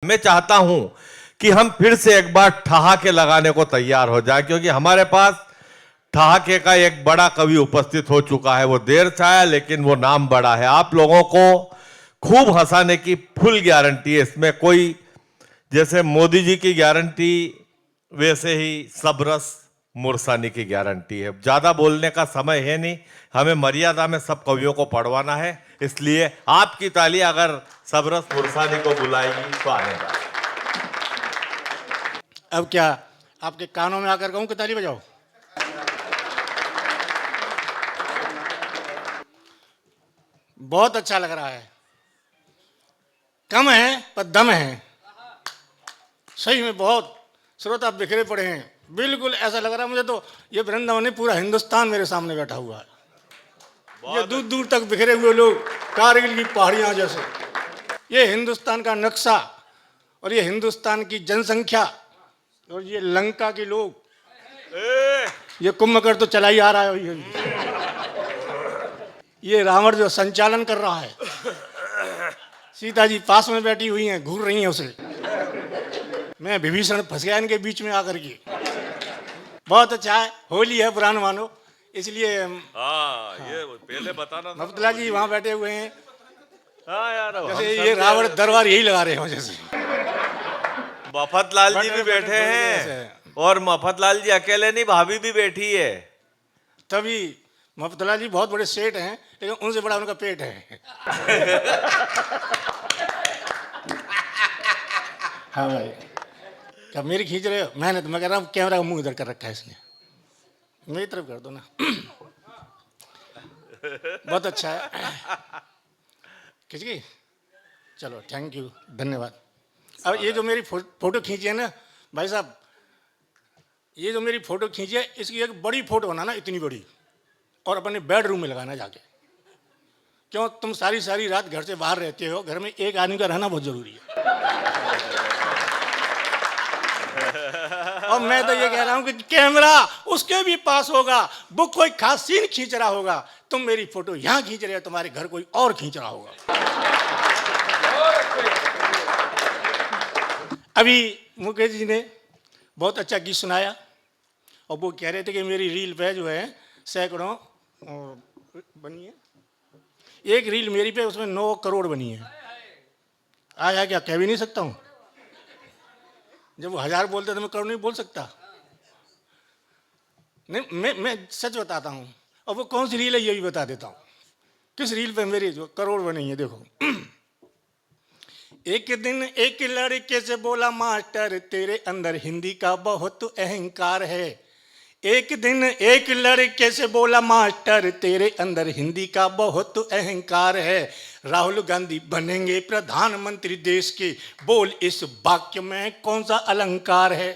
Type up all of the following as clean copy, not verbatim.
मैं चाहता हूं कि हम फिर से एक बार ठहाके लगाने को तैयार हो जाए, क्योंकि हमारे पास ठहाके का एक बड़ा कवि उपस्थित हो चुका है। वो देर से आया लेकिन वो नाम बड़ा है। आप लोगों को खूब हंसाने की फुल गारंटी है। इसमें कोई जैसे मोदी जी की गारंटी, वैसे ही सबरस मुरसानी की गारंटी है। ज्यादा बोलने का समय है नहीं, हमें मर्यादा में सब कवियों को पढ़वाना है। इसलिए आपकी ताली अगर सबरस मुरसानी को बुलाएगी तो आएगा। अब क्या आपके कानों में आकर कहूं कि ताली बजाओ? बहुत अच्छा लग रहा है। कम है पर दम है। सही में बहुत श्रोता बिखरे पड़े हैं। बिल्कुल ऐसा लग रहा है मुझे तो ये वृंदावन नहीं, पूरा हिंदुस्तान मेरे सामने बैठा हुआ है। ये दूर दूर तक बिखरे हुए लोग, कारगिल की पहाड़ियां जैसे। ये हिंदुस्तान का नक्शा और ये हिंदुस्तान की जनसंख्या और ये लंका के लोग, ये कुंभकर्ण तो चला ही आ रहा है। ये रावण जो संचालन कर रहा है, सीता जी पास में बैठी हुई हैं, घूर रही हैं उसे। मैं विभीषण फंस गया इनके बीच में आकर के। बहुत अच्छा है, होली है पुराण मानो, इसलिए ये पहले बताना था। मफतला जी वहां बैठे हुए हैं। हाँ यार, जैसे ये रावण दरबार यही लगा रहे हो जैसे। मफतलाल जी भी बैठे हैं, और मफतलाल जी अकेले नहीं, भाभी भी बैठी है। तभी मफतला जी बहुत बड़े सेठ हैं, लेकिन उनसे बड़ा उनका पेट है। हाँ भाई, क्या मेरी खींच रहे हो? मैंने तो मैं कह रहा हूँ कैमरा का मुंह इधर कर रखा है इसने, मेरी तरफ कर दो ना। बहुत अच्छा है। खींच गई? चलो थैंक यू, धन्यवाद। अब ये जो मेरी फोटो खींची है ना भाई साहब, ये जो मेरी फोटो खींची है, इसकी एक बड़ी फोटो बनाना, इतनी बड़ी, और अपने बेडरूम में लगाना जाके। क्यों? तुम सारी सारी रात घर से बाहर रहते हो, घर में एक आदमी का रहना बहुत जरूरी है। और मैं तो ये कह रहा हूं कि कैमरा उसके भी पास होगा, वो कोई खास सीन खींच रहा होगा, तुम मेरी फोटो यहां खींच रहे हो, तुम्हारे घर कोई और खींच रहा होगा। अभी मुकेश जी ने बहुत अच्छा गीत सुनाया, और वो कह रहे थे कि मेरी रील पे जो है सैकड़ों बनी है। एक रील मेरी पे उसमें 9 करोड़ बनी है। आया क्या कह भी नहीं सकता हूं। जब वो 1000 बोलते तो मैं करोड़ नहीं बोल सकता। नहीं, मैं सच बताता हूं। और वो कौन सी रील है ये भी बता देता हूं। किस रील पे मेरी जो करोड़ बनी है, देखो। एक दिन एक लड़के से बोला, मास्टर तेरे अंदर हिंदी का बहुत अहंकार है। एक दिन एक लड़के से बोला, मास्टर तेरे अंदर हिंदी का बहुत अहंकार है। राहुल गांधी बनेंगे प्रधानमंत्री देश के, बोल इस वाक्य में कौन सा अलंकार है।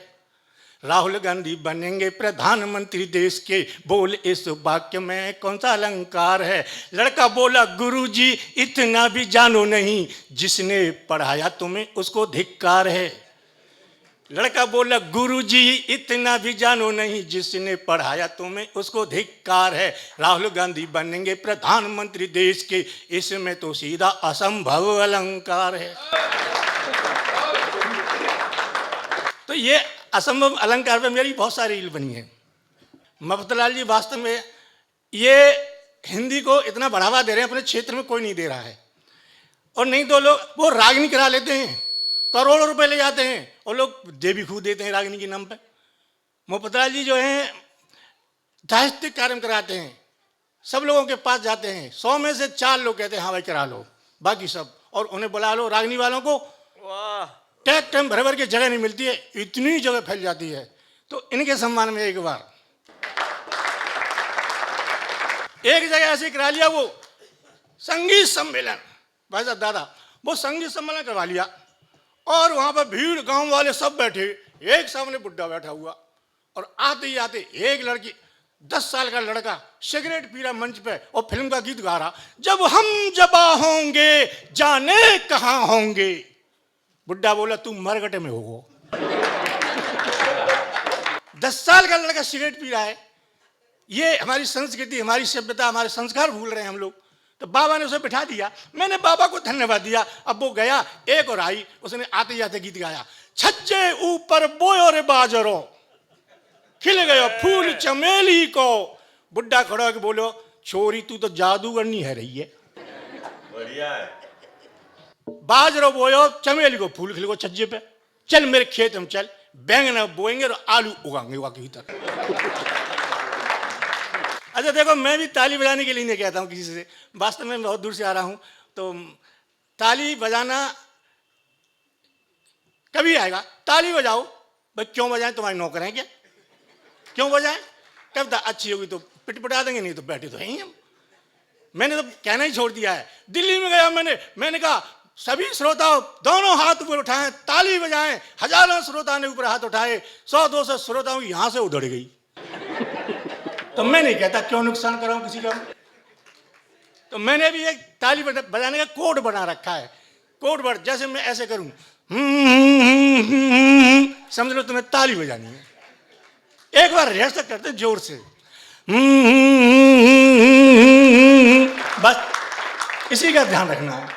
राहुल गांधी बनेंगे प्रधानमंत्री देश के, बोल इस वाक्य में कौन सा अलंकार है। लड़का बोला, गुरुजी इतना भी जानो नहीं, जिसने पढ़ाया तुम्हें उसको धिक्कार है। लड़का बोला, गुरुजी इतना भी जानो नहीं, जिसने पढ़ाया तुम्हें उसको धिक्कार है। राहुल गांधी बनेंगे प्रधानमंत्री देश के, इसमें तो सीधा असंभव अलंकार है। तो ये असंभव अलंकार पे मेरी बहुत सारी रील बनी है। मफतलाल जी वास्तव में ये हिंदी को इतना बढ़ावा दे रहे हैं, अपने क्षेत्र में कोई नहीं दे रहा है। और नहीं तो लोग वो रागनी करा लेते हैं, करोड़ों रुपए ले जाते हैं, और लोग दे भी खूब देते हैं रागनी के नाम पे। मफतलाल जी जो हैं साहित्यिक कार्यक्रम कराते हैं, सब लोगों के पास जाते हैं, 100 में से 4 लोग कहते हैं हाँ भाई करा लो, बाकी सब, और उन्हें बुला लो। रागनी वालों को टाइम भर भर के जगह नहीं मिलती है, इतनी जगह फैल जाती है। तो इनके सम्मान में एक बार एक जगह ऐसे करा लिया, वो संगीत सम्मेलन, भाई साहब दादा, वो संगीत सम्मेलन करवा लिया, और वहां पर भीड़, गांव वाले सब बैठे, एक सामने बुड्ढा बैठा हुआ, और आते ही आते एक लड़की, 10 साल का लड़का सिगरेट पी रहा मंच पे और फिल्म का गीत गा रहा, जब हम जबा होंगे जाने कहां होंगे। बुड्ढा बोला, तू मरगटे में हो। 10 साल का लड़का सिगरेट पी रहा है। ये हमारी संस्कृति, हमारी सभ्यता, हमारे संस्कार भूल रहे हैं हम लोग। तो बाबा ने उसे बिठा दिया, मैंने बाबा को धन्यवाद दिया। अब वो गया, एक और आई, उसने आते जाते गीत गाया, छज्जे ऊपर बोयो रे बाजरो, खिल गयो फूल चमेली को। बुड्ढा खड़ा होकर बोलो, छोरी तू तो जादूगरनी है रही है। बढ़िया है। बाजरो बोयो, चमेली को फूल खिल गो छज्जे पे, चल मेरे खेत में चल, बैंगन बोएंगे और आलू उगाएंगे वहां के भीतर। अच्छा देखो, मैं भी ताली बजाने के लिए नहीं कहता हूँ किसी से, वास्तव में बहुत दूर से आ रहा हूँ, तो ताली बजाना कभी आएगा, ताली बजाओ भाई। क्यों बजाएं, तुम्हारे नौकर हैं क्या? क्यों बजाएं? कविता अच्छी होगी तो पिटपिटा देंगे, नहीं तो बैठे तो हैं हम। मैंने तो कहना ही छोड़ दिया है। दिल्ली में गया मैंने कहा सभी श्रोता दोनों हाथ ऊपर उठाएं, ताली बजाएं। हजारों श्रोता ने ऊपर हाथ उठाए, 100-200 श्रोताओं यहां से उधड़ गई। तो मैं नहीं कहता क्यों नुकसान कराऊं किसी का। तो मैंने भी एक ताली बजाने का कोड बना रखा है। कोड वर्ड, जैसे मैं ऐसे करूं, समझ लो तुम्हें ताली बजानी है। एक बार रिहर्सल करते जोर से, बस इसी का ध्यान रखना है।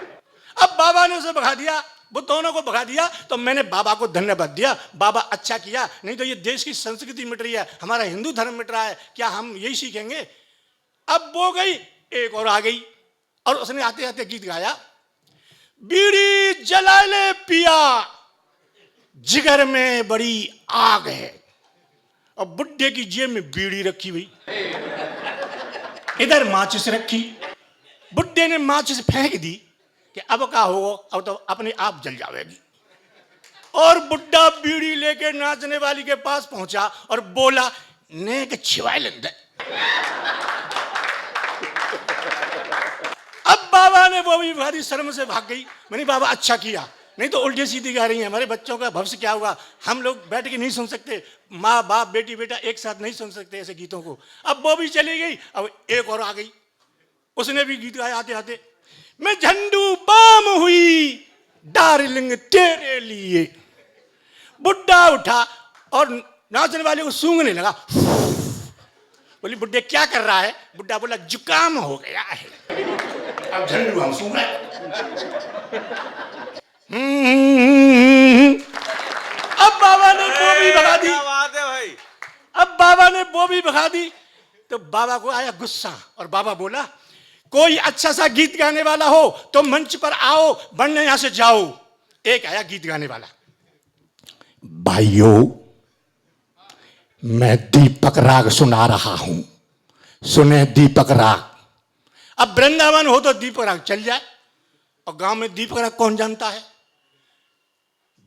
अब बाबा ने उसे भगा दिया, वो दोनों को भगा दिया, तो मैंने बाबा को धन्यवाद दिया, बाबा अच्छा किया, नहीं तो ये देश की संस्कृति मिट रही है, हमारा हिंदू धर्म मिट रहा है, क्या हम यही सीखेंगे? अब वो गई, एक और आ गई, और उसने आते आते गीत गाया, बीड़ी जला ले पिया, जिगर में बड़ी आग है। और बुड्ढे की जेब में बीड़ी रखी हुई, इधर माचिस रखी। बुड्ढे ने माचिस फेंक दी कि अब क्या हो, अब तो अपने आप जल जाएगी। और बुड्ढा बीड़ी लेके नाचने वाली के पास पहुंचा और बोला, नेक छिवाए लंदे। अब बाबा ने वो भी भारी शर्म से भाग गई। मैंने बाबा अच्छा किया, नहीं तो उल्टी सीधी गा रही है, हमारे बच्चों का भविष्य क्या होगा, हम लोग बैठ के नहीं सुन सकते, माँ बाप बेटी बेटा एक साथ नहीं सुन सकते ऐसे गीतों को। अब वो भी चली गई, अब एक और आ गई, उसने भी गीत गाया आते आते, मैं झंडू बाम हुई डार्लिंग तेरे लिए। बुड्ढा उठा और नाचने वाले को सूंघने लगा। बोली बुड्ढे क्या कर रहा है? बुड्ढा बोला जुकाम हो गया है, अब झंडू हम सूंघ रहे। अब बाबा ने वो भी भगा दी। क्या बात है भाई। अब बाबा ने वो भी भगा दी, तो बाबा को आया गुस्सा, और बाबा बोला, कोई अच्छा सा गीत गाने वाला हो तो मंच पर आओ, वरना यहां से जाओ। एक आया गीत गाने वाला, भाइयों मैं दीपक राग सुना रहा हूं, सुने दीपक राग। अब वृंदावन हो तो दीपक राग चल जाए, और गांव में दीपक राग कौन जानता है?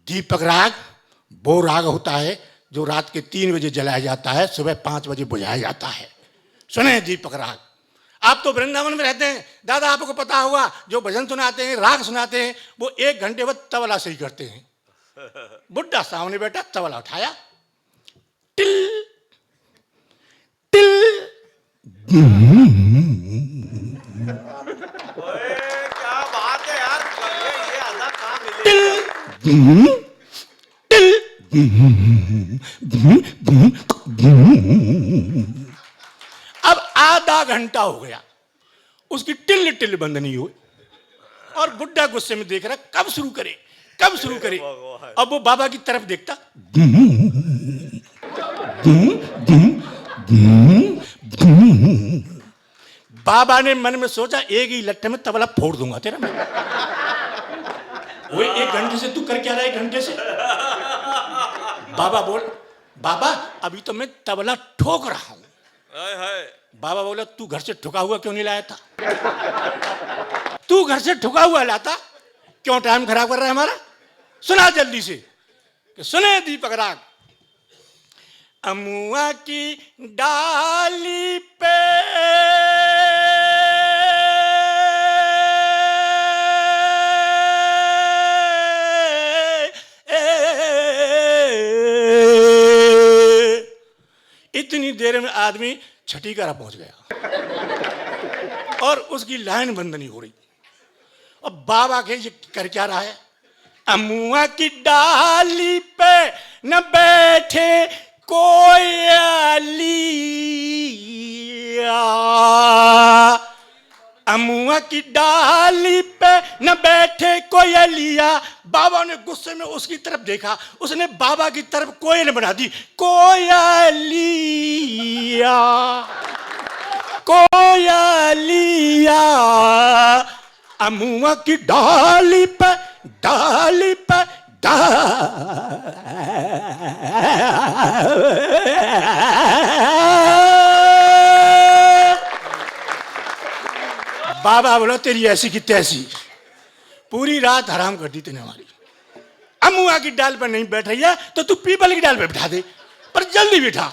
दीपक राग वो राग होता है जो रात के 3 बजे जलाया जाता है, सुबह 5 बजे बुझाया जाता है। सुने दीपक राग। आप तो वृंदावन में रहते हैं दादा, आपको पता होगा, जो भजन सुनाते हैं, राग सुनाते हैं, वो 1 घंटे बाद तबला सही करते हैं। बुड्ढा सामने बैठा, तबला उठाया, टिल टिल, क्या बात है यार, ये आधा काम टिल टिल। अब आधा घंटा हो गया, उसकी टिल टिल बंद नहीं हुई, और बुड्ढा गुस्से में देख रहा कब शुरू करे, कब शुरू करे। अब वो बाबा की तरफ देखता, बाबा ने मन में सोचा, एक ही लट्ठे में तबला फोड़ दूंगा तेरा मैं। वो 1 घंटे से तू कर क्या रहा है? 1 घंटे से बाबा बोल, बाबा अभी तो मैं तबला ठोक रहा हूं। बाबा बोला, तू घर से ठुका हुआ क्यों नहीं लाया था? तू घर से ठुका हुआ लाता, क्यों टाइम खराब कर रहा है हमारा? सुना जल्दी से। कि सुने दीपक राग, अमुआ की डाली पे इतनी देर में आदमी छठी का पहुंच गया, और उसकी लाइन बंद नहीं हो रही। अब बाबा के ये कर क्या रहा है? अमुआ की डाली पे न बैठे कोयलिया, अमुआ की डाली पे न बैठे कोयलिया। बाबा ने गुस्से में उसकी तरफ देखा, उसने बाबा की तरफ कोयल बना दी, कोयलिया कोयलिया। अमुआ की डाली पे बाबा बोला तेरी ऐसी की तैसी, पूरी रात हराम कर दी तूने हमारी। अमुआ की डाल पर नहीं बैठ रही है तो तू पीपल की डाल पर बिठा दे, पर जल्दी बिठा।